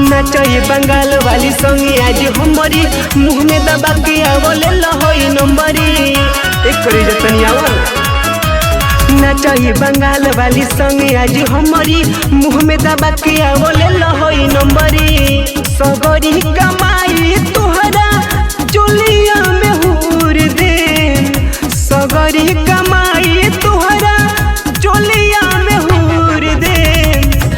नाचे बंगाल वाली संगे आज हमारी मुँह में दबा के आवले लहोई नंबरी एक करी जतनी आवल। नाचे बंगाल वाली संगे आज हमारी मुँह में दबा के आवले लहोई नंबरी। सगरी कमाई तुहरा चुलिया में हुर दे, सगरी कमाई तुहरा चुलिया में हुर दे।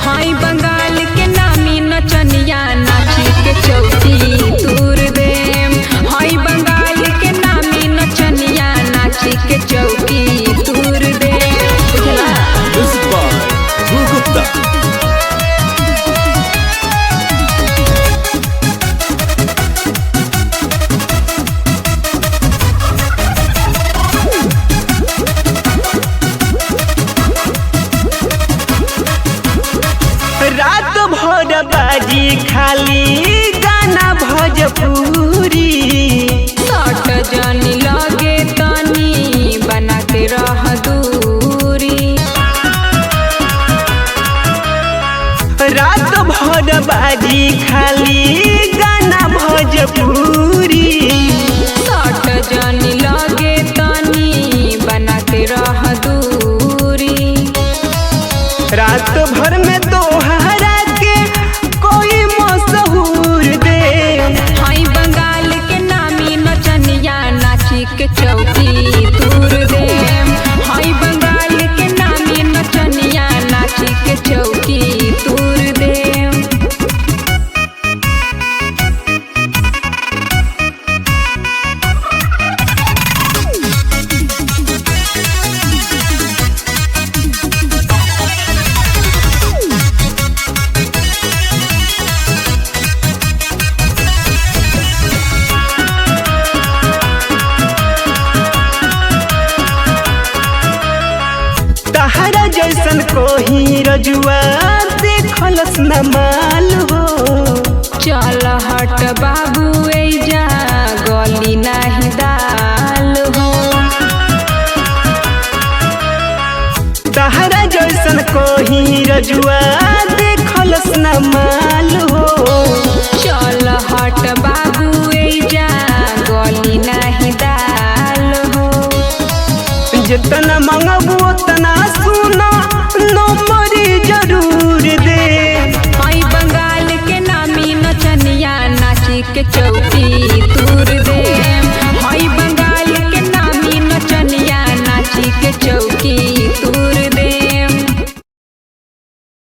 हाय बंगाल के नामी नचनिया नाची के चौकी तूर दे। हाय बंगाल के नामी नचनिया नाची के चौकी तूर दे। रात भर बाजी खाली गाना भोजपुरी। सट जानी लगे तनी बना के रह दूरी। रात भर बाजी खाली गाना भोजपुरी। सट जानी लगे तनी बना के रह दूरी। रात भर में तोहरा के कोई मशहूर दे। हाय बंगाल के नामी नचनिया नाची के चौकी तूर दे। हाय बंगाल के नामी नचनिया नाची के चौकी तूर दे। तहरा जैसन कोही रजुआ देखलस न माल हो। चल हट बाबू एजा गली नाही दाल हो। तहरा जैसन कोही रजुआ देखलस न माल हो। चल हट बाबू एजा गली नाही दाल हो। जितना मंगबू उतना सुना नंबरी जरूर दे। हाय बंगाल के नामी नचनिया नाची के चौकी तूर दे। हाय बंगाल के नामी नचनिया नाची के चौकी तूर